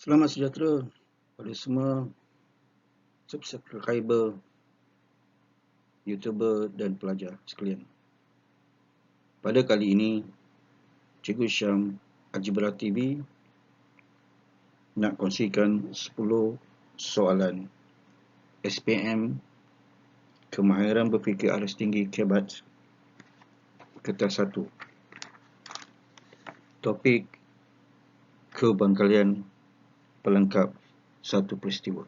Selamat sejahtera pada semua subscriber, YouTuber dan pelajar sekalian. Pada kali ini, Cikgu Syam Ajibra TV nak kongsikan 10 soalan SPM Kemahiran Berfikir Aras Tinggi KEBAT Kertas 1. Topik kebangkalian pelengkap satu peristiwa.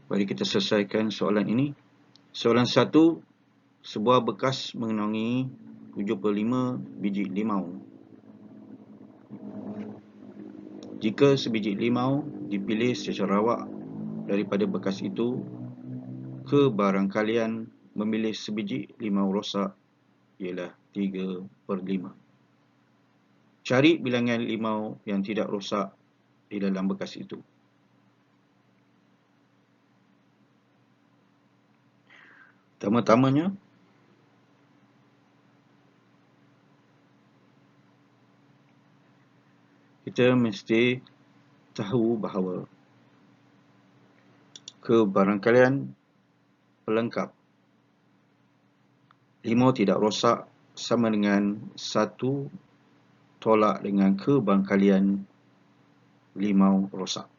Mari kita selesaikan soalan ini. Soalan 1, sebuah bekas mengenangi 75 biji limau. Jika sebiji limau dipilih secara rawak daripada bekas itu, kebarangkalian memilih sebiji limau rosak ialah 3/5. Cari bilangan limau yang tidak rosak di dalam bekas itu. Pertama-tamanya, kita mesti tahu bahawa kebarangkalian pelengkap limau tidak rosak sama dengan 1 tolak dengan kebarangkalian limau rosak.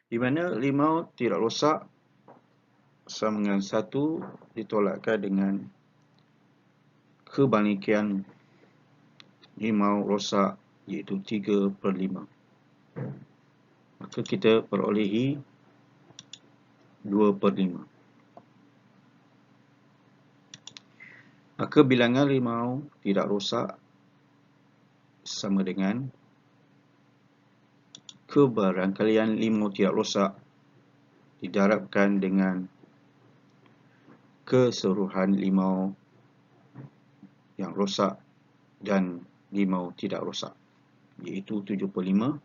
Di mana limau tidak rosak sama dengan 1 ditolakkan dengan kebalikan limau rosak, iaitu 3/5. Maka kita perolehi 2/5. Maka bilangan limau tidak rosak sama dengan kebarangkalian limau tidak rosak didarabkan dengan keseluruhan limau yang rosak dan limau tidak rosak, iaitu 7/5.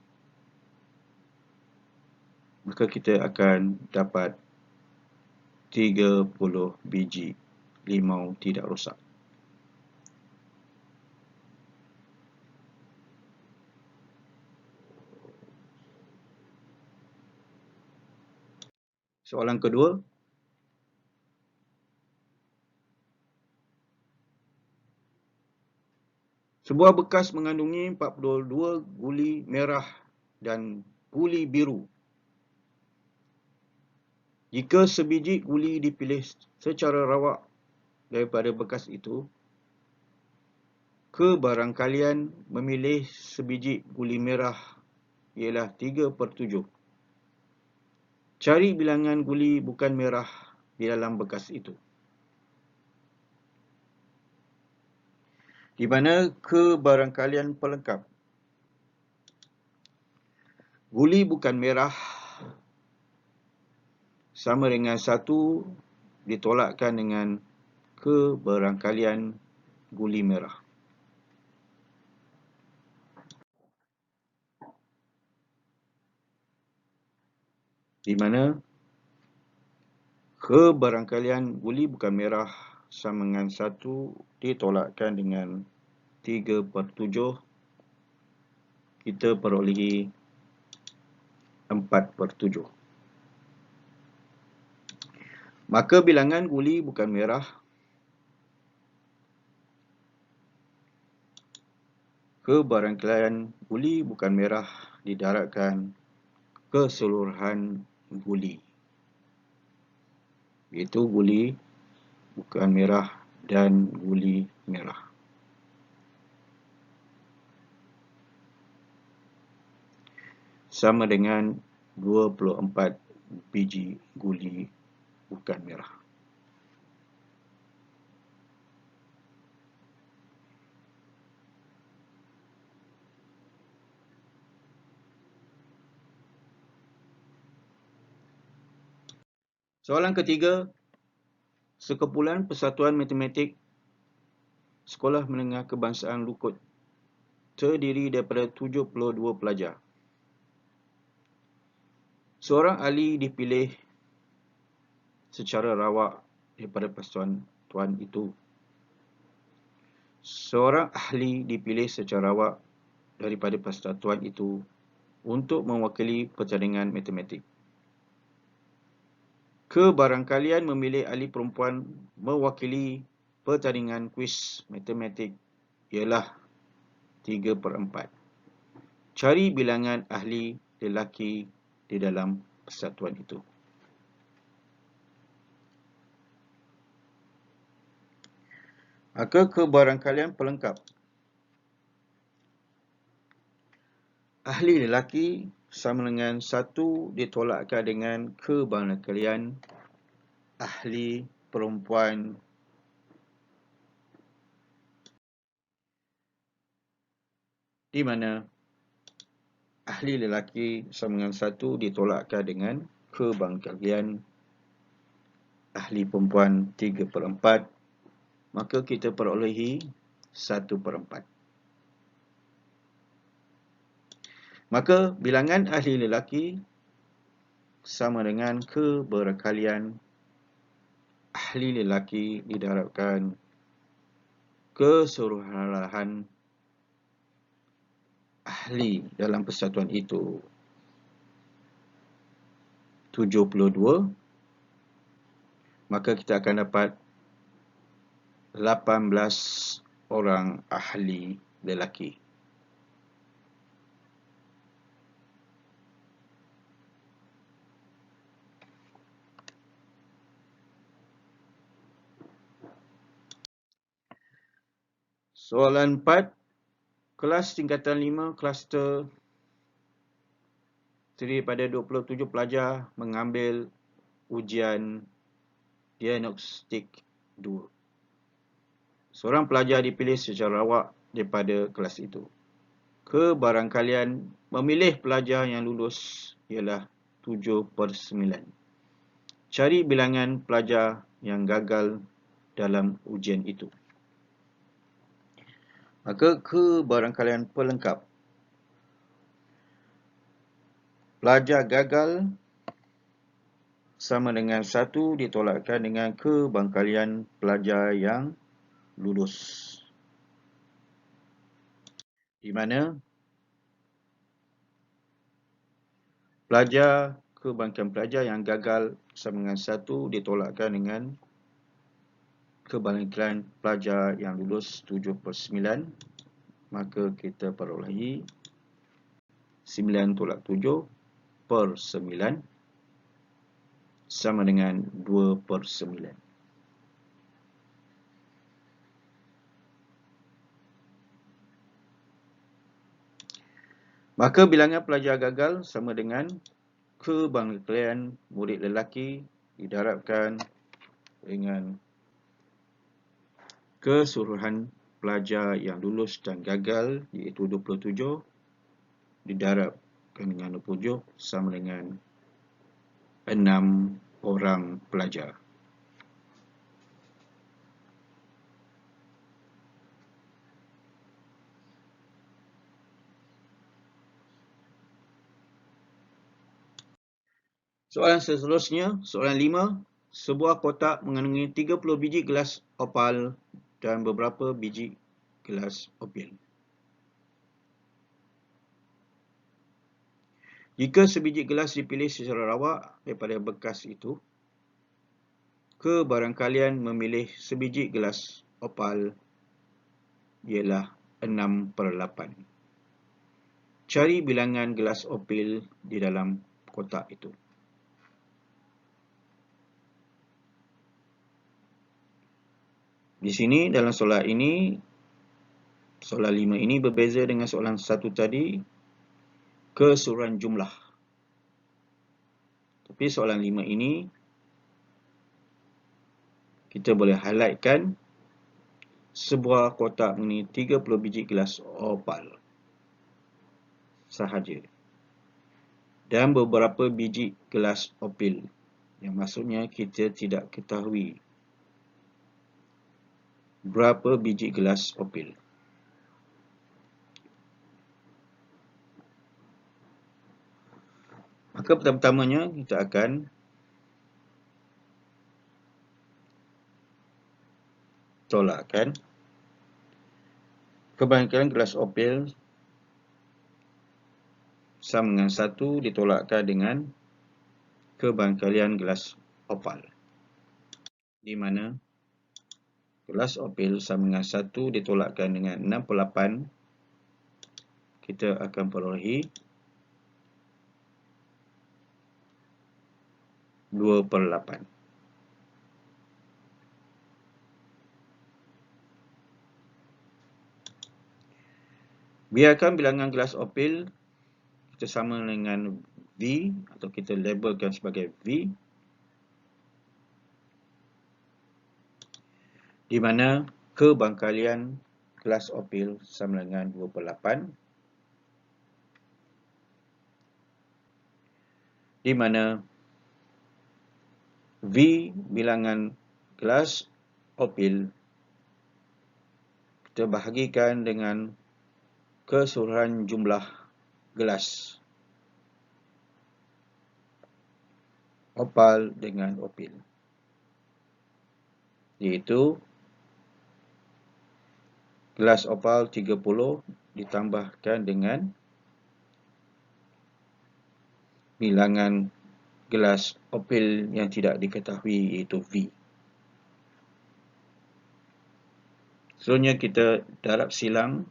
Maka kita akan dapat 30 biji limau tidak rosak. Soalan kedua, sebuah bekas mengandungi 42 guli merah dan guli biru. Jika sebiji guli dipilih secara rawak daripada bekas itu, kebarangkalian memilih sebiji guli merah ialah 3/7. Cari bilangan guli bukan merah di dalam bekas itu. Di mana kebarangkalian pelengkap guli bukan merah sama dengan 1 ditolakkan dengan kebarangkalian guli merah. Di mana kebarangkalian guli bukan merah sama dengan 1 ditolakkan dengan 3/7, kita perolehi 4/7. Maka bilangan guli bukan merah kebarangkalian guli bukan merah didarabkan keseluruhan guli, iaitu guli bukan merah dan guli merah. Sama dengan 24 biji guli bukan merah. Soalan ketiga, sekumpulan Persatuan Matematik Sekolah Menengah Kebangsaan Lukut terdiri daripada 72 pelajar. Seorang ahli dipilih secara rawak daripada persatuan tuan itu. Seorang ahli dipilih secara rawak daripada persatuan itu untuk mewakili pertandingan matematik. Kebarangkalian memilih ahli perempuan mewakili pertandingan kuis matematik ialah 3/4. Cari bilangan ahli lelaki di dalam persatuan itu. Maka kebarangkalian pelengkap. Ahli lelaki sama dengan 1 ditolakkan dengan kebarangkalian ahli perempuan di mana ahli lelaki sama dengan 1 ditolakkan dengan kebarangkalian ahli perempuan 3/4, maka kita perolehi 1/4. Maka bilangan ahli lelaki sama dengan kebarangkalian ahli lelaki didarabkan keseluruhan ahli dalam persatuan itu 72, maka kita akan dapat 18 orang ahli lelaki. Soalan 4. Kelas tingkatan 5, kluster terdiri pada 27 pelajar mengambil ujian diagnostik 2. Seorang pelajar dipilih secara rawak daripada kelas itu. Kebarangkalian memilih pelajar yang lulus ialah 7/9. Cari bilangan pelajar yang gagal dalam ujian itu. Maka kebarangkalian pelengkap. Pelajar gagal sama dengan 1 ditolakkan dengan kebarangkalian pelajar yang lulus. Di mana kebarangkalian pelajar yang gagal sama dengan 1 ditolakkan dengan kebarangkalian pelajar yang lulus 7/9, maka kita perolehi 9/7/9 sama dengan 2/9. Maka bilangan pelajar gagal sama dengan kebarangkalian murid lelaki didarabkan dengan keseluruhan pelajar yang lulus dan gagal, iaitu 27, didarabkan dengan 27 sama dengan 6 orang pelajar. Soalan seterusnya, soalan 5. Sebuah kotak mengandungi 30 biji gelas opal dan beberapa biji gelas opil. Jika sebiji gelas dipilih secara rawak daripada bekas itu, kebarangkalian memilih sebiji gelas opal ialah 6/8. Cari bilangan gelas opil di dalam kotak itu. Di sini dalam soalan ini, soalan 5 ini berbeza dengan soalan 1 tadi, keseluruhan jumlah. Tapi soalan 5 ini, kita boleh highlightkan sebuah kotak mengenai 30 biji gelas opal sahaja. Dan beberapa biji gelas opil. Yang maksudnya kita tidak ketahui berapa biji gelas opil. Maka pertama-tamanya kita akan tolakkan kebangkitan gelas opal sama dengan 1 ditolakkan dengan kebangkalian gelas opal, di mana gelas opal sama dengan 1 ditolakkan dengan 6/8, kita akan perolehi 2/8. Biarkan bilangan gelas opal kita sama dengan V, atau kita labelkan sebagai V, di mana kebangkalian gelas opal sama dengan 2/8, di mana V bilangan gelas opal kita bahagikan dengan keseluruhan jumlah gelas opal dengan opal, iaitu gelas opal 30 ditambahkan dengan bilangan gelas opal yang tidak diketahui, iaitu V. Selanjutnya kita darab silang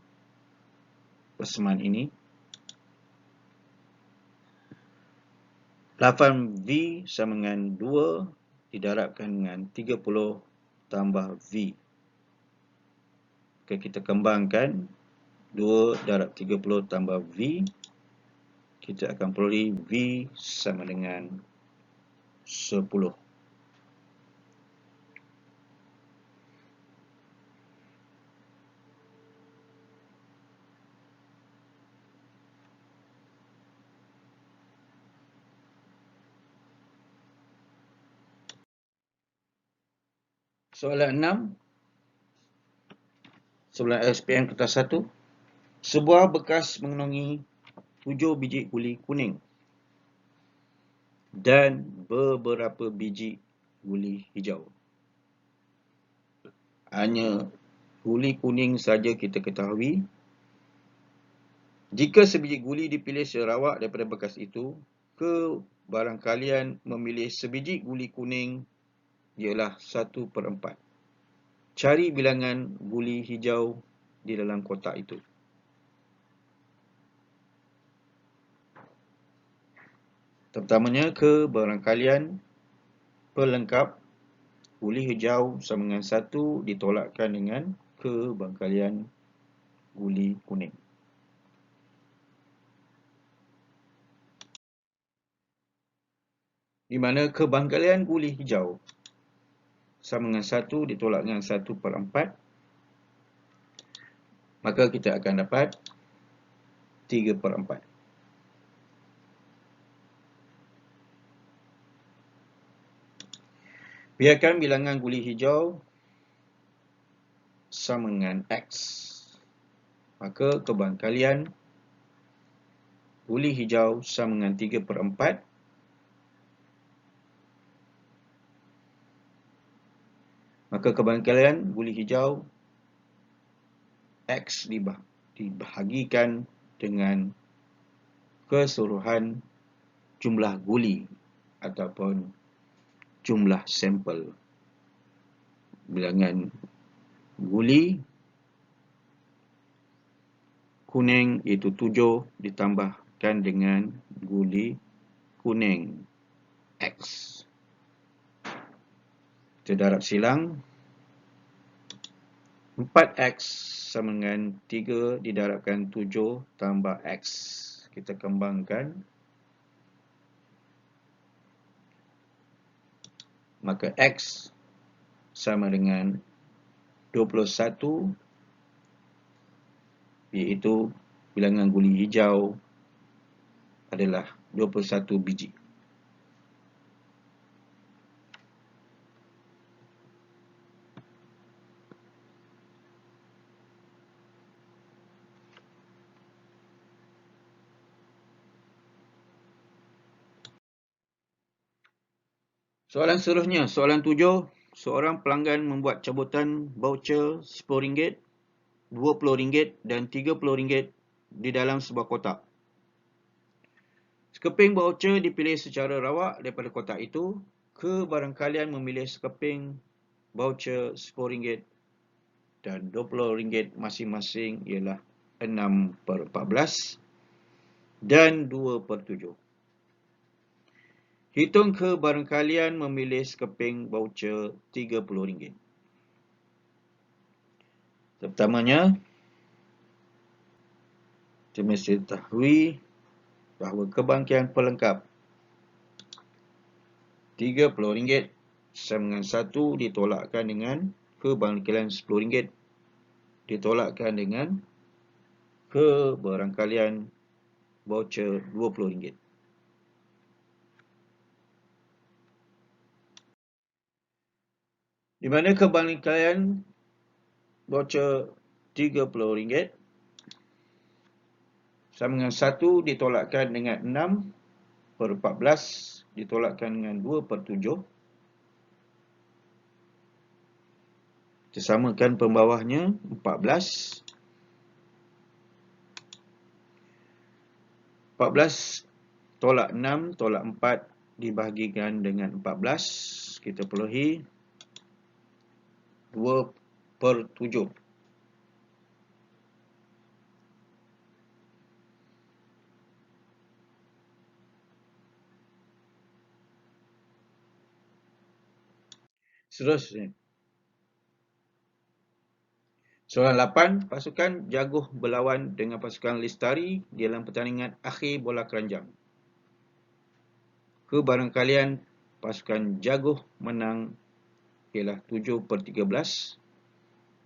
persamaan ini. 8V sama dengan 2 didarabkan dengan 30 tambah V. Maka kita kembangkan 2 darab 30 tambah V, kita akan peroleh V sama dengan 10. Soalan 6, soalan SPM kertas 1. Sebuah bekas mengandungi 7 biji guli kuning dan beberapa biji guli hijau. Hanya guli kuning saja kita ketahui. Jika sebiji guli dipilih serawak daripada bekas itu, kebarangkalian memilih sebiji guli kuning ialah 1/4. Cari bilangan guli hijau di dalam kotak itu. Pertamanya, kebarangkalian pelengkap guli hijau sama dengan 1 ditolakkan dengan kebarangkalian guli kuning. Di mana kebarangkalian guli hijau sama dengan 1 ditolak dengan 1/4, maka kita akan dapat 3/4. Biarkan bilangan guli hijau sama dengan X, maka kebarangkalian guli hijau sama dengan 3/4, maka kebarangkalian guli hijau X dibahagikan dengan keseluruhan jumlah guli ataupun jumlah sampel. Bilangan guli kuning iaitu 7 ditambahkan dengan guli kuning X. Kita darab silang. 4X sama dengan 3 didarabkan 7 tambah X. Kita kembangkan. Maka X sama dengan 21, iaitu bilangan guli hijau adalah 21 biji. Soalan seterusnya, soalan 7. Seorang pelanggan membuat cabutan voucher RM10, RM20 dan RM30 di dalam sebuah kotak. Sekeping voucher dipilih secara rawak daripada kotak itu. Kebarangkalian memilih sekeping voucher RM10 dan RM20 masing-masing ialah 6/14 dan 2/7. Hitung kebarangkalian memilih sekeping voucher RM30. Pertamanya, kita mesti ketahui bahawa kebarangkalian pelengkap RM30 sama dengan 1 ditolakkan dengan kebarangkalian RM10 ditolakkan dengan kebarangkalian voucher RM20. Di mana kebarangkalian voucher RM30 sama dengan 1 ditolakkan dengan 6/14 ditolakkan dengan 2/7. Kita samakan pembawahnya 14. 14 tolak 6 tolak 4 dibahagikan dengan 14. Kita perolehi 2/7. Seterusnya. Soalan 8. Pasukan Jaguh berlawan dengan pasukan Lestari dalam pertandingan akhir bola keranjang. Kebarangkalian pasukan Jaguh menang ialah 7/13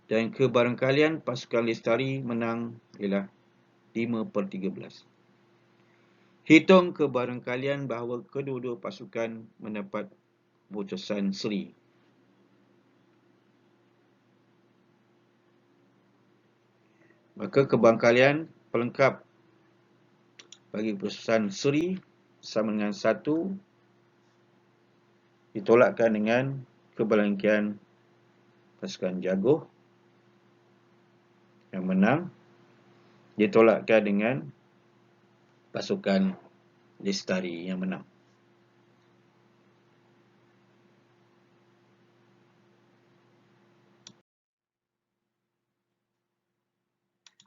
dan kebarangkalian pasukan Lestari menang ialah 5/13. Hitung kebarangkalian bahawa kedua-dua pasukan mendapat putusan seri. Maka kebarangkalian pelengkap bagi putusan seri sama dengan 1 ditolakkan dengan kebarangkalian pasukan Jaguh yang menang ditolakkan dengan pasukan Lestari yang menang.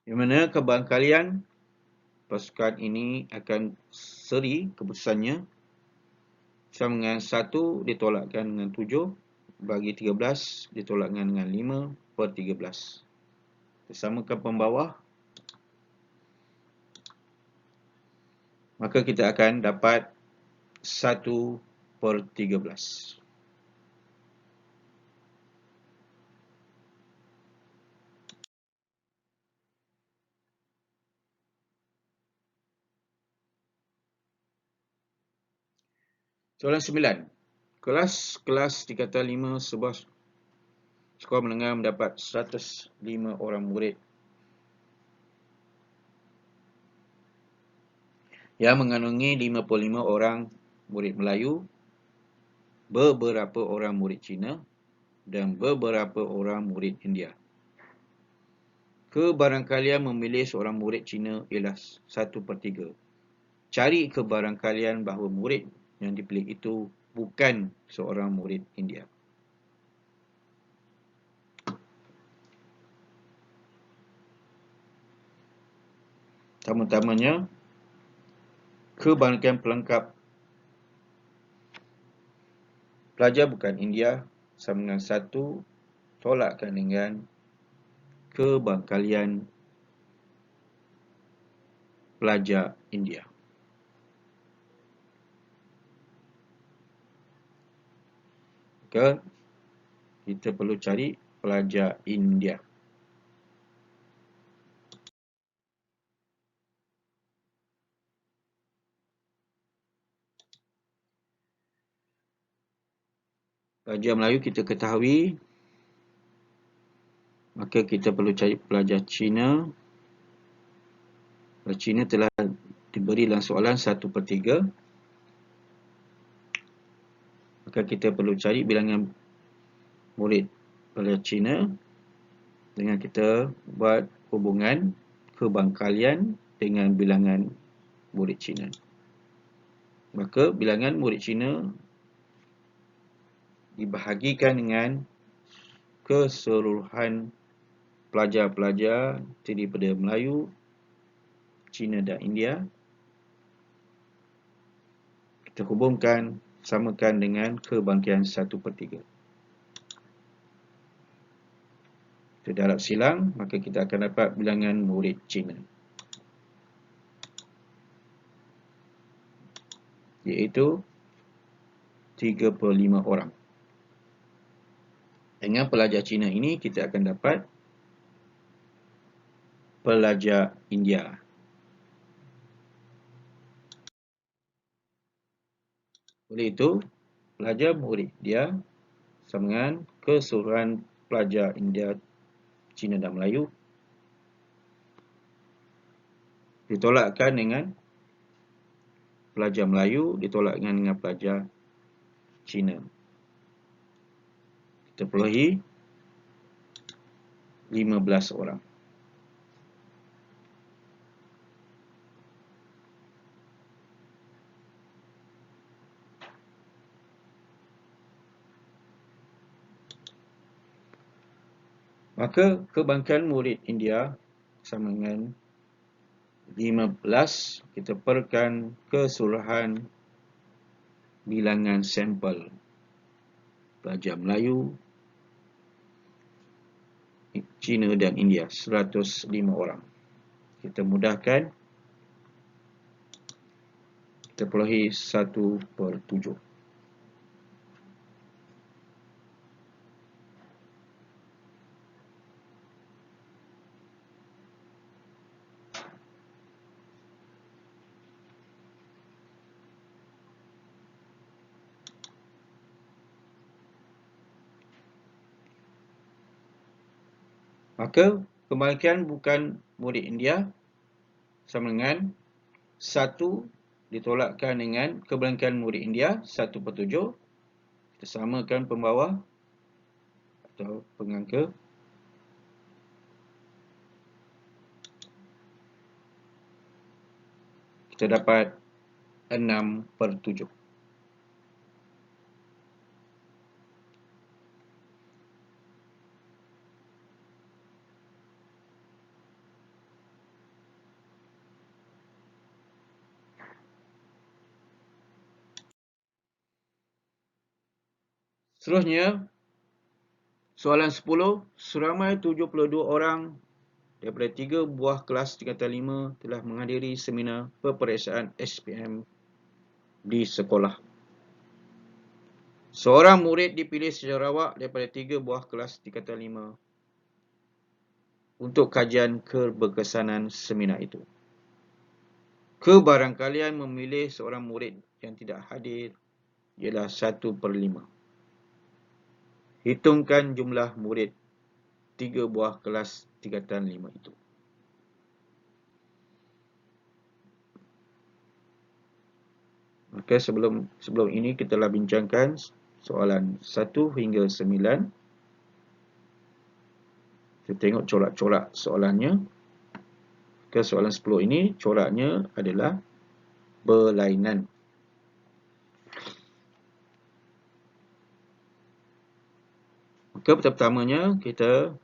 Di mana kebarangkalian pasukan ini akan seri keputusannya sama dengan 1 ditolakkan dengan 7 bagi 13 ditolakkan dengan 5/13. Kita samakan pembawah. Maka kita akan dapat 1/13. Soalan 9. Kelas tingkatan 5 sebuah sekolah menengah mendapat 105 orang murid yang mengandungi 55 orang murid Melayu, beberapa orang murid Cina dan beberapa orang murid India. Kebarangkalian memilih seorang murid Cina ialah 1/3. Cari kebarangkalian bahawa murid yang dipilih itu bukan seorang murid India. Pertama-tamanya, kebarangkalian pelengkap pelajar bukan India sama dengan 1 tolakkan dengan kebarangkalian pelajar India. Maka kita perlu cari pelajar India. Pelajar Melayu kita ketahui, maka kita perlu cari pelajar Cina. Pelajar Cina telah diberi dalam soalan 1/3. maka kita perlu cari bilangan murid pelajar Cina dengan kita buat hubungan kebangkalian dengan bilangan murid Cina. Maka bilangan murid Cina dibahagikan dengan keseluruhan pelajar-pelajar terdiri daripada Melayu, Cina dan India. Kita hubungkan, samakan dengan kebangkitan 1/3. Kita darab silang, maka kita akan dapat bilangan murid Cina, iaitu 35 orang. Dengan pelajar Cina ini, kita akan dapat pelajar India. Oleh itu, pelajar murid dia sama dengan keseluruhan pelajar India, Cina dan Melayu ditolakkan dengan pelajar Melayu ditolakkan dengan pelajar Cina. Kita perolehi 15 orang. Maka kebangkitan murid India sama dengan 15, kita perkan keseluruhan bilangan sampel pelajar Melayu, Cina dan India, 105 orang. Kita mudahkan, kita perolehi 1/7. Maka kebangkitan bukan murid India sama dengan 1 ditolakkan dengan kebangkitan murid India 1/7. Kita samakan pembawah atau pengangka. Kita dapat 6/7. Seterusnya, soalan 10. Seramai 72 orang daripada 3 buah kelas tingkatan 5 telah menghadiri seminar peperiksaan SPM di sekolah. Seorang murid dipilih secara rawak daripada 3 buah kelas tingkatan 5 untuk kajian keberkesanan seminar itu. Kebarangkalian memilih seorang murid yang tidak hadir ialah 1/5. Hitungkan jumlah murid 3 buah kelas tingkatan 5 itu. Maka sebelum ini kita telah bincangkan soalan 1 hingga 9. Kita tengok corak-corak soalannya. Ke soalan 10 ini coraknya adalah berlainan. Maka pertamanya kita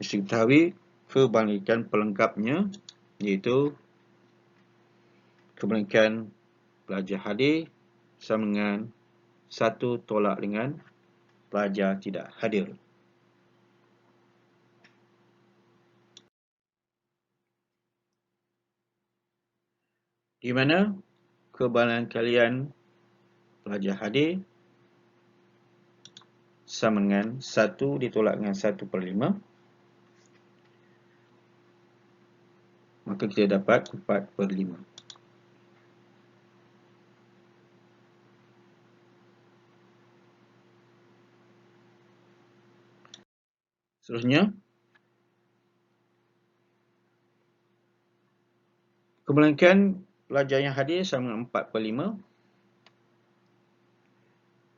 mesti ketahui kebangkitan pelengkapnya, iaitu kebangkitan pelajar hadir sama dengan 1 tolak dengan pelajar tidak hadir. Di mana kebarangkalian pelajar hadir sama dengan 1 ditolak dengan 1/5. Maka kita dapat 4/5. Seterusnya, kebangkitan pelajar yang hadir sama dengan 4/5.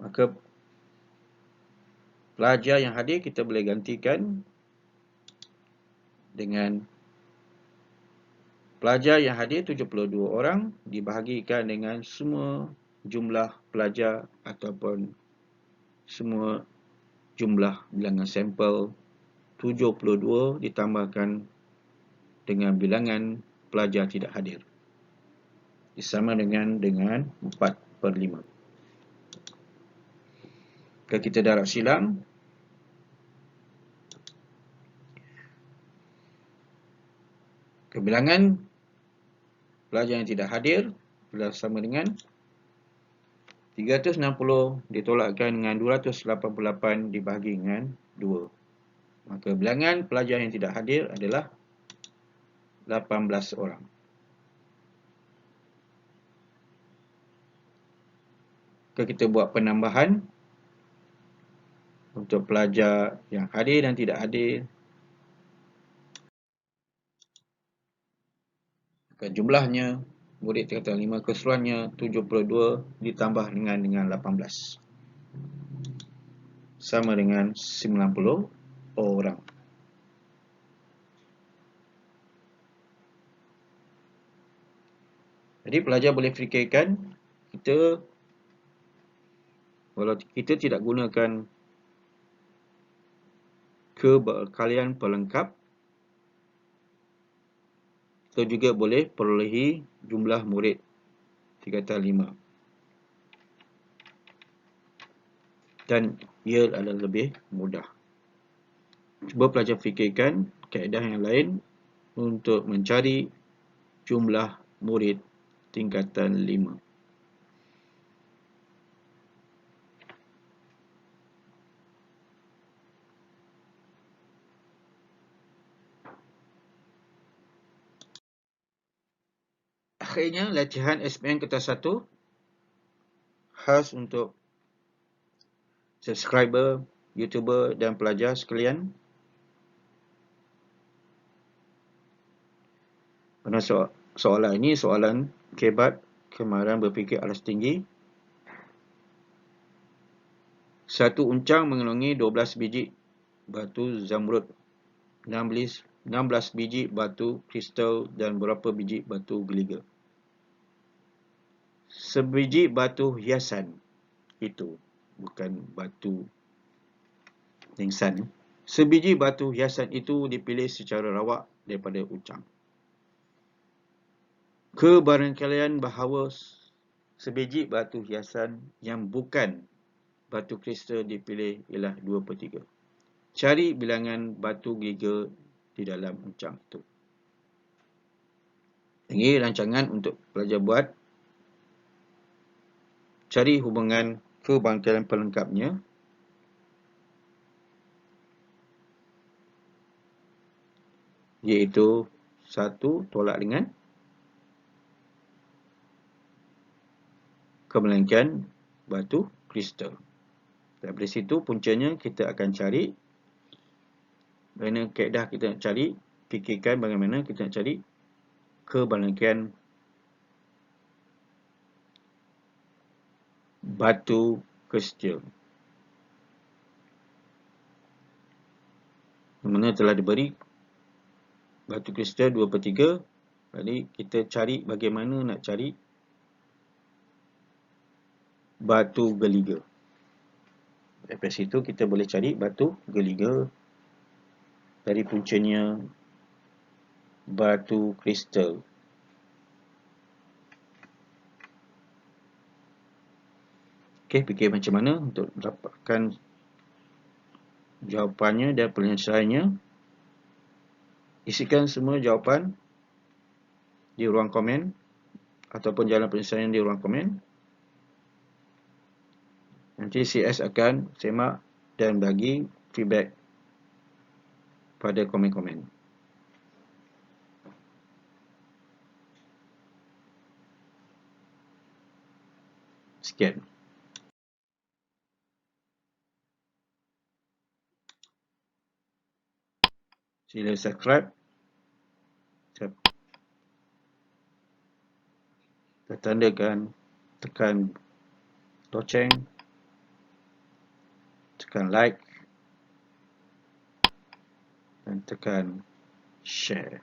Maka pelajar yang hadir kita boleh gantikan dengan pelajar yang hadir 72 orang dibahagikan dengan semua jumlah pelajar ataupun semua jumlah bilangan sampel 72 ditambahkan dengan bilangan pelajar tidak hadir. Sama dengan 4/5. Kalau kita darab silang, kebilangan pelajar yang tidak hadir adalah sama dengan 360 ditolakkan dengan 288 dibahagi dengan 2. Maka bilangan pelajar yang tidak hadir adalah 18 orang. Kalau kita buat penambahan untuk pelajar yang hadir dan tidak hadir, jumlahnya murid tingkatan 5 keseluruhannya 72 ditambah dengan 18 sama dengan 90 orang. Jadi pelajar boleh fikirkan kalau kita tidak gunakan kebekalian pelengkap, kita juga boleh perolehi jumlah murid tingkatan 5. Dan ia adalah lebih mudah. Cuba pelajar fikirkan kaedah yang lain untuk mencari jumlah murid tingkatan 5. Akhirnya, latihan SPM kertas 1 khas untuk subscriber, YouTuber dan pelajar sekalian. Pada soalan ini soalan kebat kemahiran berfikir alas tinggi. Satu uncang mengandungi 12 biji batu zamrud, 16 biji batu kristal dan berapa biji batu geliga. Sebiji batu hiasan itu, bukan batu ningsan. Sebiji batu hiasan itu dipilih secara rawak daripada uncang. Kebarangkalian bahawa sebiji batu hiasan yang bukan batu kristal dipilih ialah 2/3. Cari bilangan batu geliga di dalam uncang itu. Ini rancangan untuk pelajar buat. Cari hubungan kebarangkalian pelengkapnya. Iaitu 1 tolak dengan kebarangkalian batu kristal. Dari situ puncanya kita akan cari bagaimana kaedah kita nak cari, fikirkan bagaimana kita nak cari kebarangkalian batu kristal. Mana telah diberi batu kristal 2/3. Jadi kita cari bagaimana nak cari batu geliga. Dari situ kita boleh cari batu geliga dari puncanya batu kristal. Okey, fikir macam mana untuk dapatkan jawapannya dan penyelesaiannya. Isikan semua jawapan di ruang komen ataupun jalan penyelesaian di ruang komen. Nanti CS akan semak dan bagi feedback pada komen-komen. Sekian. Sila subscribe. Tandakan, tekan loceng tekan like dan tekan share.